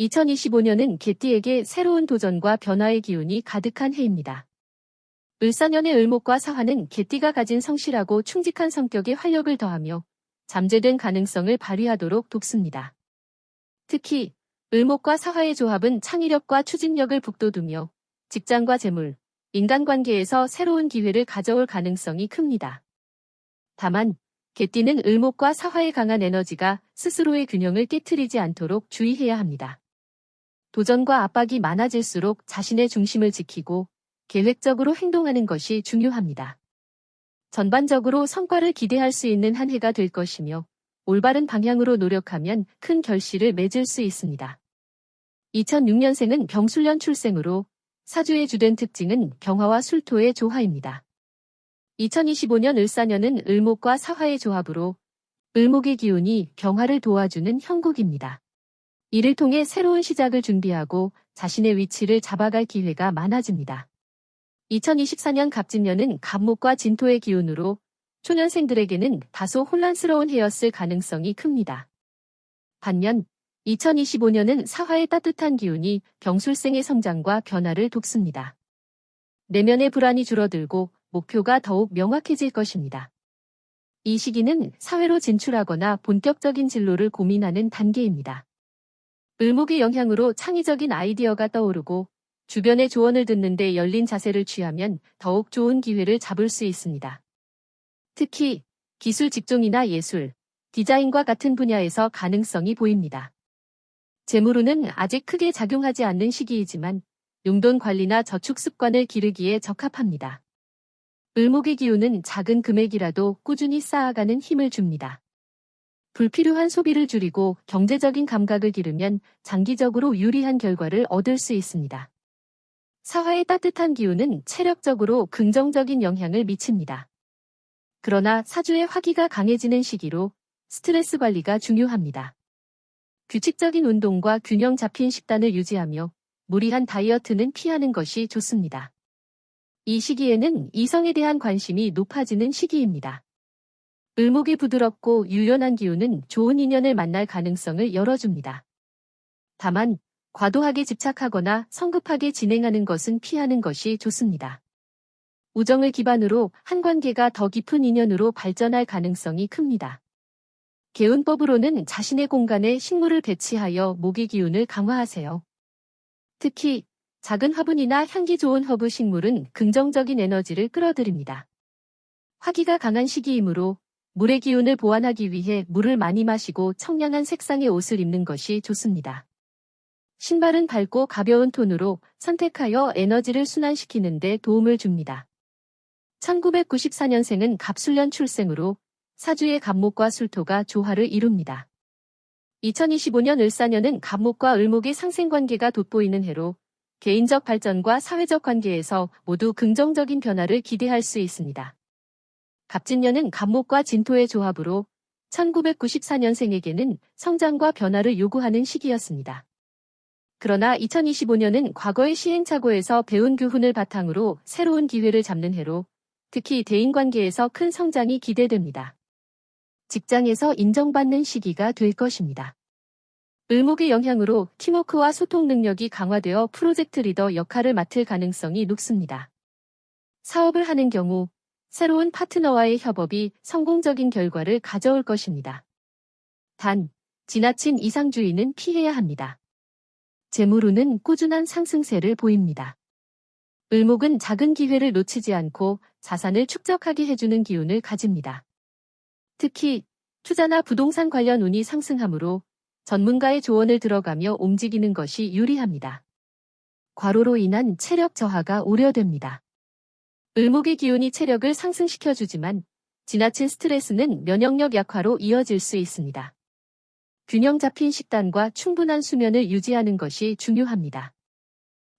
2025년은 개띠에게 새로운 도전과 변화의 기운이 가득한 해입니다. 을사년의 을목과 사화는 개띠가 가진 성실하고 충직한 성격에 활력을 더하며 잠재된 가능성을 발휘하도록 돕습니다. 특히 을목과 사화의 조합은 창의력과 추진력을 북돋우며 직장과 재물, 인간관계에서 새로운 기회를 가져올 가능성이 큽니다. 다만 개띠는 을목과 사화의 강한 에너지가 스스로의 균형을 깨트리지 않도록 주의해야 합니다. 도전과 압박이 많아질수록 자신의 중심을 지키고 계획적으로 행동하는 것이 중요합니다. 전반적으로 성과를 기대할 수 있는 한 해가 될 것이며 올바른 방향으로 노력하면 큰 결실을 맺을 수 있습니다. 2006년생은 병술년 출생으로 사주의 주된 특징은 병화와 술토의 조화입니다. 2025년 을사년은 을목과 사화의 조합으로 을목의 기운이 병화를 도와주는 형국입니다. 이를 통해 새로운 시작을 준비하고 자신의 위치를 잡아갈 기회가 많아집니다. 2024년 갑진년은 갑목과 진토의 기운으로 초년생들에게는 다소 혼란스러운 해였을 가능성이 큽니다. 반면 2025년은 사화의 따뜻한 기운이 병술생의 성장과 변화를 돕습니다. 내면의 불안이 줄어들고 목표가 더욱 명확해질 것입니다. 이 시기는 사회로 진출하거나 본격적인 진로를 고민하는 단계입니다. 을목의 영향으로 창의적인 아이디어가 떠오르고 주변의 조언을 듣는 데 열린 자세를 취하면 더욱 좋은 기회를 잡을 수 있습니다. 특히 기술 직종이나 예술, 디자인과 같은 분야에서 가능성이 보입니다. 재물운은 아직 크게 작용하지 않는 시기이지만 용돈 관리나 저축 습관을 기르기에 적합합니다. 을목의 기운은 작은 금액이라도 꾸준히 쌓아가는 힘을 줍니다. 불필요한 소비를 줄이고 경제적인 감각을 기르면 장기적으로 유리한 결과를 얻을 수 있습니다. 사화의 따뜻한 기운은 체력적으로 긍정적인 영향을 미칩니다. 그러나 사주의 화기가 강해지는 시기로 스트레스 관리가 중요합니다. 규칙적인 운동과 균형 잡힌 식단을 유지하며 무리한 다이어트는 피하는 것이 좋습니다. 이 시기에는 이성에 대한 관심이 높아지는 시기입니다. 을목이 부드럽고 유연한 기운은 좋은 인연을 만날 가능성을 열어줍니다. 다만 과도하게 집착하거나 성급하게 진행하는 것은 피하는 것이 좋습니다. 우정을 기반으로 한 관계가 더 깊은 인연으로 발전할 가능성이 큽니다. 개운법으로는 자신의 공간에 식물을 배치하여 목의 기운을 강화하세요. 특히 작은 화분이나 향기 좋은 허브 식물은 긍정적인 에너지를 끌어들입니다. 화기가 강한 시기이므로 물의 기운을 보완하기 위해 물을 많이 마시고 청량한 색상의 옷을 입는 것이 좋습니다. 신발은 밝고 가벼운 톤으로 선택하여 에너지를 순환시키는 데 도움을 줍니다. 1994년생은 갑술년 출생으로 사주의 갑목과 술토가 조화를 이룹니다. 2025년 을사년은 갑목과 을목의 상생관계가 돋보이는 해로 개인적 발전과 사회적 관계에서 모두 긍정적인 변화를 기대할 수 있습니다. 갑진년은 갑목과 진토의 조합으로 1994년생에게는 성장과 변화를 요구하는 시기였습니다. 그러나 2025년은 과거의 시행착오에서 배운 교훈을 바탕으로 새로운 기회를 잡는 해로 특히 대인관계에서 큰 성장이 기대됩니다. 직장에서 인정받는 시기가 될 것입니다. 을목의 영향으로 팀워크와 소통 능력이 강화되어 프로젝트 리더 역할을 맡을 가능성이 높습니다. 사업을 하는 경우 새로운 파트너와의 협업이 성공적인 결과를 가져올 것입니다. 단, 지나친 이상주의는 피해야 합니다. 재물운은 꾸준한 상승세를 보입니다. 을목은 작은 기회를 놓치지 않고 자산을 축적하게 해주는 기운을 가집니다. 특히 투자나 부동산 관련 운이 상승하므로 전문가의 조언을 들어가며 움직이는 것이 유리합니다. 과로로 인한 체력 저하가 우려됩니다. 을목의 기운이 체력을 상승시켜주지만 지나친 스트레스는 면역력 약화로 이어질 수 있습니다. 균형 잡힌 식단과 충분한 수면을 유지하는 것이 중요합니다.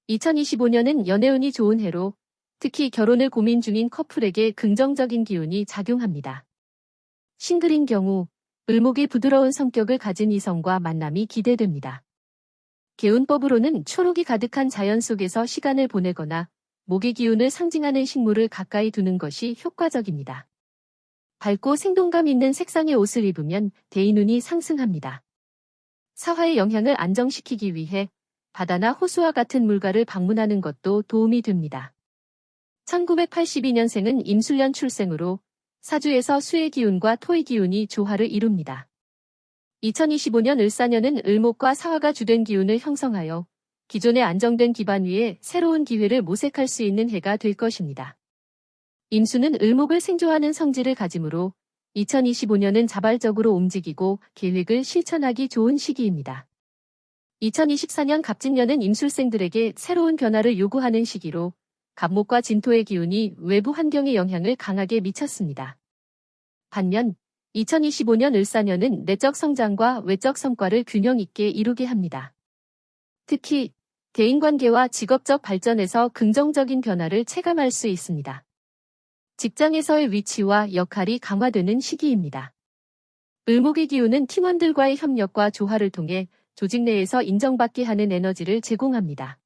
2025년은 연애운이 좋은 해로 특히 결혼을 고민 중인 커플에게 긍정적인 기운이 작용합니다. 싱글인 경우 을목이 부드러운 성격을 가진 이성과 만남이 기대됩니다. 개운법으로는 초록이 가득한 자연 속에서 시간을 보내거나 목의 기운을 상징하는 식물을 가까이 두는 것이 효과적입니다. 밝고 생동감 있는 색상의 옷을 입으면 대인운이 상승합니다. 사화의 영향을 안정시키기 위해 바다나 호수와 같은 물가를 방문하는 것도 도움이 됩니다. 1982년생은 임술년 출생으로 사주에서 수의 기운과 토의 기운이 조화를 이룹니다. 2025년 을사년은 을목과 사화가 주된 기운을 형성하여 기존의 안정된 기반 위에 새로운 기회를 모색할 수 있는 해가 될 것입니다. 임수는 을목을 생조하는 성질을 가지므로 2025년은 자발적으로 움직이고 계획을 실천하기 좋은 시기입니다. 2024년 갑진년은 임술생들에게 새로운 변화를 요구하는 시기로 갑목과 진토의 기운이 외부 환경에 영향을 강하게 미쳤습니다. 반면 2025년 을사년은 내적 성장과 외적 성과를 균형 있게 이루게 합니다. 특히 대인관계와 직업적 발전에서 긍정적인 변화를 체감할 수 있습니다. 직장에서의 위치와 역할이 강화되는 시기입니다. 을목의 기운은 팀원들과의 협력과 조화를 통해 조직 내에서 인정받게 하는 에너지를 제공합니다.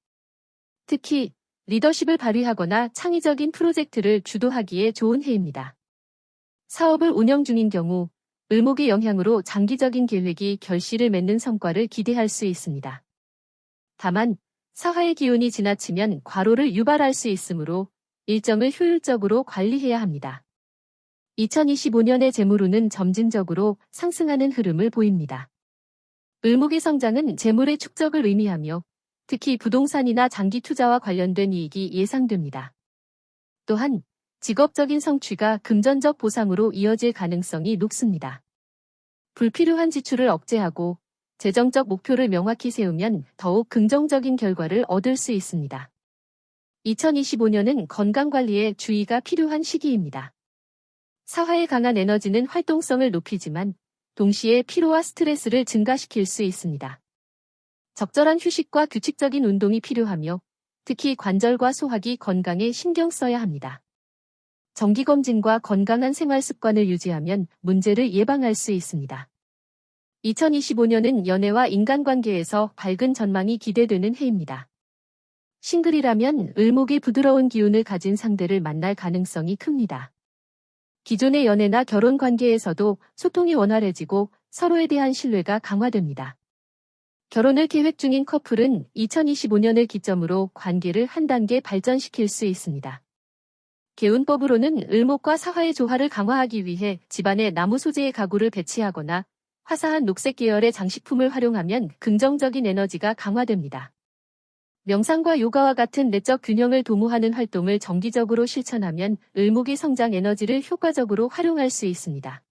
특히 리더십을 발휘하거나 창의적인 프로젝트를 주도하기에 좋은 해입니다. 사업을 운영 중인 경우 을목의 영향으로 장기적인 계획이 결실을 맺는 성과를 기대할 수 있습니다. 다만 사화의 기운이 지나치면 과로를 유발할 수 있으므로 일정을 효율적으로 관리해야 합니다. 2025년의 재물운은 점진적으로 상승하는 흐름을 보입니다. 을목의 성장은 재물의 축적을 의미하며 특히 부동산이나 장기 투자와 관련된 이익이 예상됩니다. 또한 직업적인 성취가 금전적 보상으로 이어질 가능성이 높습니다. 불필요한 지출을 억제하고 재정적 목표를 명확히 세우면 더욱 긍정적인 결과를 얻을 수 있습니다. 2025년은 건강관리에 주의가 필요한 시기입니다. 사화의 강한 에너지는 활동성을 높이지만 동시에 피로와 스트레스를 증가시킬 수 있습니다. 적절한 휴식과 규칙적인 운동이 필요하며 특히 관절과 소화기 건강에 신경 써야 합니다. 정기검진과 건강한 생활 습관을 유지하면 문제를 예방할 수 있습니다. 2025년은 연애와 인간관계에서 밝은 전망이 기대되는 해입니다. 싱글이라면 을목의 부드러운 기운을 가진 상대를 만날 가능성이 큽니다. 기존의 연애나 결혼 관계에서도 소통이 원활해지고 서로에 대한 신뢰가 강화됩니다. 결혼을 계획 중인 커플은 2025년을 기점으로 관계를 한 단계 발전시킬 수 있습니다. 개운법으로는 을목과 사화의 조화를 강화하기 위해 집안에 나무 소재의 가구를 배치하거나 화사한 녹색 계열의 장식품을 활용하면 긍정적인 에너지가 강화됩니다. 명상과 요가와 같은 내적 균형을 도모하는 활동을 정기적으로 실천하면 을목의 성장 에너지를 효과적으로 활용할 수 있습니다.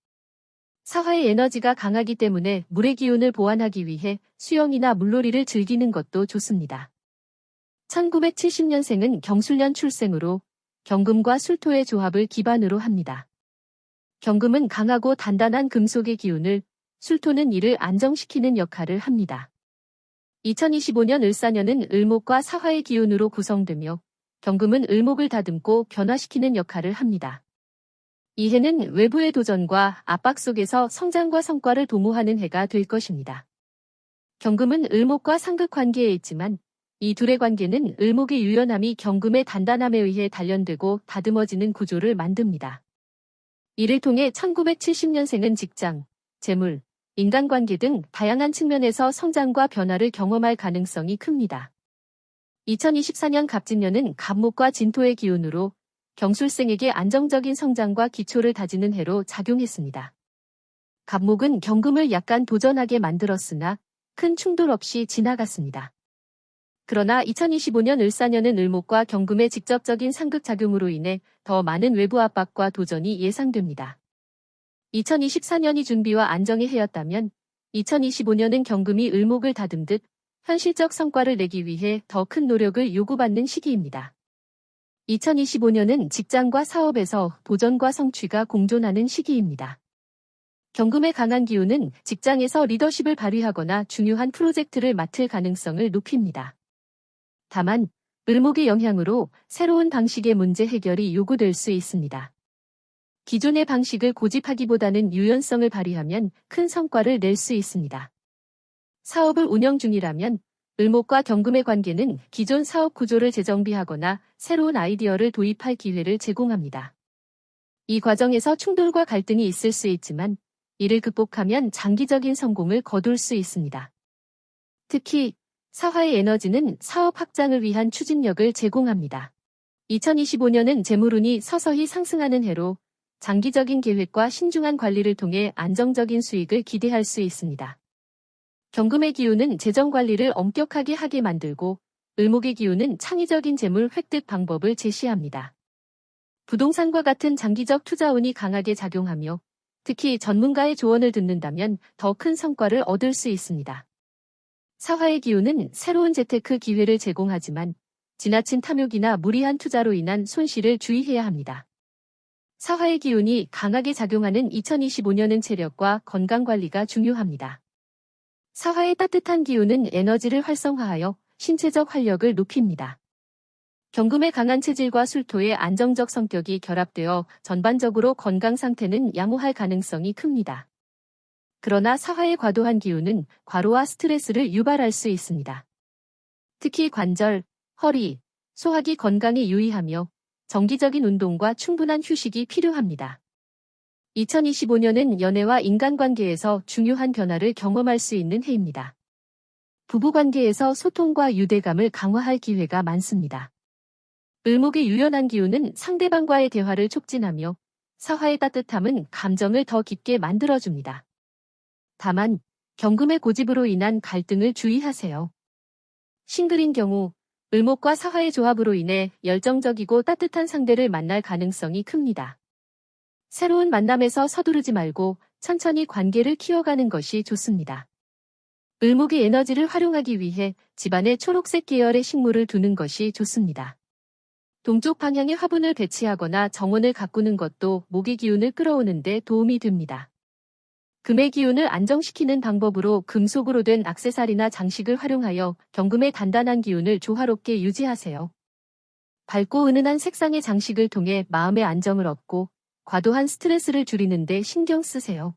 사화의 에너지가 강하기 때문에 물의 기운을 보완하기 위해 수영이나 물놀이를 즐기는 것도 좋습니다. 1970년생은 경술년 출생으로 경금과 술토의 조합을 기반으로 합니다. 경금은 강하고 단단한 금속의 기운을, 술토는 이를 안정시키는 역할을 합니다. 2025년 을사년은 을목과 사화의 기운으로 구성되며 경금은 을목을 다듬고 변화시키는 역할을 합니다. 이 해는 외부의 도전과 압박 속에서 성장과 성과를 도모하는 해가 될 것입니다. 경금은 을목과 상극 관계에 있지만 이 둘의 관계는 을목의 유연함이 경금의 단단함에 의해 단련되고 다듬어지는 구조를 만듭니다. 이를 통해 1970년생은 직장, 재물, 인간관계 등 다양한 측면에서 성장과 변화를 경험할 가능성이 큽니다. 2024년 갑진년은 갑목과 진토의 기운으로 경술생에게 안정적인 성장과 기초를 다지는 해로 작용했습니다. 갑목은 경금을 약간 도전하게 만들었으나 큰 충돌 없이 지나갔습니다. 그러나 2025년 을사년은 을목과 경금의 직접적인 상극작용으로 인해 더 많은 외부 압박과 도전이 예상됩니다. 2024년이 준비와 안정의 해였다면 2025년은 경금이 을목을 다듬듯 현실적 성과를 내기 위해 더 큰 노력을 요구받는 시기입니다. 2025년은 직장과 사업에서 도전과 성취가 공존하는 시기입니다. 경금의 강한 기운은 직장에서 리더십을 발휘하거나 중요한 프로젝트를 맡을 가능성을 높입니다. 다만 을목의 영향으로 새로운 방식의 문제 해결이 요구될 수 있습니다. 기존의 방식을 고집하기보다는 유연성을 발휘하면 큰 성과를 낼 수 있습니다. 사업을 운영 중이라면 을목과 경금의 관계는 기존 사업 구조를 재정비하거나 새로운 아이디어를 도입할 기회를 제공합니다. 이 과정에서 충돌과 갈등이 있을 수 있지만 이를 극복하면 장기적인 성공을 거둘 수 있습니다. 특히 사화의 에너지는 사업 확장을 위한 추진력을 제공합니다. 2025년은 재물운이 서서히 상승하는 해로 장기적인 계획과 신중한 관리를 통해 안정적인 수익을 기대할 수 있습니다. 경금의 기운은 재정 관리를 엄격하게 하게 만들고 을목의 기운은 창의적인 재물 획득 방법을 제시합니다. 부동산과 같은 장기적 투자운이 강하게 작용하며 특히 전문가의 조언을 듣는다면 더 큰 성과를 얻을 수 있습니다. 사화의 기운은 새로운 재테크 기회를 제공하지만 지나친 탐욕이나 무리한 투자로 인한 손실을 주의해야 합니다. 사화의 기운이 강하게 작용하는 2025년은 체력과 건강 관리가 중요합니다. 사화의 따뜻한 기운은 에너지를 활성화하여 신체적 활력을 높입니다. 경금의 강한 체질과 술토의 안정적 성격이 결합되어 전반적으로 건강 상태는 양호할 가능성이 큽니다. 그러나 사화의 과도한 기운은 과로와 스트레스를 유발할 수 있습니다. 특히 관절, 허리, 소화기 건강에 유의하며 정기적인 운동과 충분한 휴식이 필요합니다. 2025년은 연애와 인간관계에서 중요한 변화를 경험할 수 있는 해입니다. 부부관계에서 소통과 유대감을 강화할 기회가 많습니다. 을목의 유연한 기운은 상대방과의 대화를 촉진하며 사화의 따뜻함은 감정을 더 깊게 만들어줍니다. 다만 경금의 고집으로 인한 갈등을 주의하세요. 싱글인 경우 을목과 사화의 조합으로 인해 열정적이고 따뜻한 상대를 만날 가능성이 큽니다. 새로운 만남에서 서두르지 말고 천천히 관계를 키워가는 것이 좋습니다. 을목의 에너지를 활용하기 위해 집안에 초록색 계열의 식물을 두는 것이 좋습니다. 동쪽 방향에 화분을 배치하거나 정원을 가꾸는 것도 목의 기운을 끌어오는 데 도움이 됩니다. 금의 기운을 안정시키는 방법으로 금속으로 된 액세서리나 장식을 활용하여 경금의 단단한 기운을 조화롭게 유지하세요. 밝고 은은한 색상의 장식을 통해 마음의 안정을 얻고 과도한 스트레스를 줄이는 데 신경 쓰세요.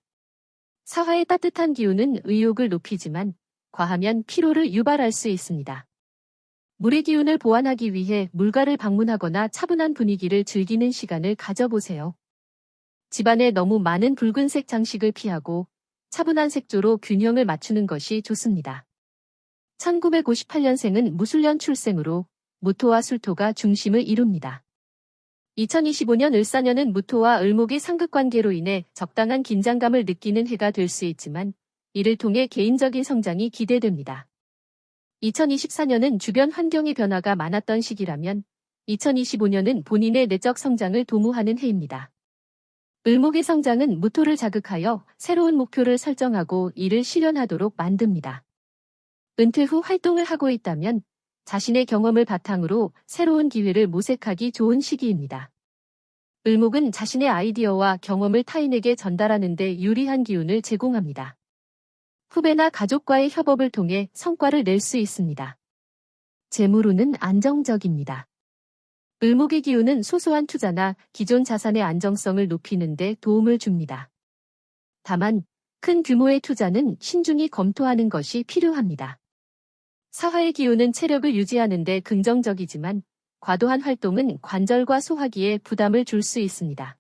사화의 따뜻한 기운은 의욕을 높이지만 과하면 피로를 유발할 수 있습니다. 물의 기운을 보완하기 위해 물가를 방문하거나 차분한 분위기를 즐기는 시간을 가져보세요. 집안에 너무 많은 붉은색 장식을 피하고 차분한 색조로 균형을 맞추는 것이 좋습니다. 1958년생은 무술년 출생으로 무토와 술토가 중심을 이룹니다. 2025년 을사년은 무토와 을목의 상극관계로 인해 적당한 긴장감을 느끼는 해가 될 수 있지만 이를 통해 개인적인 성장이 기대됩니다. 2024년은 주변 환경의 변화가 많았던 시기라면 2025년은 본인의 내적 성장을 도모하는 해입니다. 을목의 성장은 무토를 자극하여 새로운 목표를 설정하고 이를 실현하도록 만듭니다. 은퇴 후 활동을 하고 있다면 자신의 경험을 바탕으로 새로운 기회를 모색하기 좋은 시기입니다. 을목은 자신의 아이디어와 경험을 타인에게 전달하는 데 유리한 기운을 제공합니다. 후배나 가족과의 협업을 통해 성과를 낼 수 있습니다. 재물운은 안정적입니다. 을목의 기운은 소소한 투자나 기존 자산의 안정성을 높이는 데 도움을 줍니다. 다만 큰 규모의 투자는 신중히 검토하는 것이 필요합니다. 사화의 기운은 체력을 유지하는 데 긍정적이지만 과도한 활동은 관절과 소화기에 부담을 줄 수 있습니다.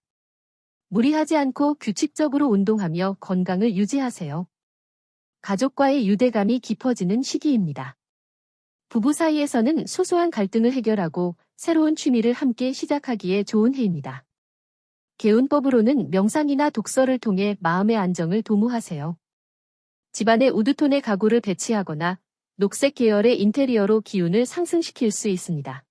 무리하지 않고 규칙적으로 운동하며 건강을 유지하세요. 가족과의 유대감이 깊어지는 시기입니다. 부부 사이에서는 소소한 갈등을 해결하고 새로운 취미를 함께 시작하기에 좋은 해입니다. 개운법으로는 명상이나 독서를 통해 마음의 안정을 도모하세요. 집안에 우드톤의 가구를 배치하거나 녹색 계열의 인테리어로 기운을 상승시킬 수 있습니다.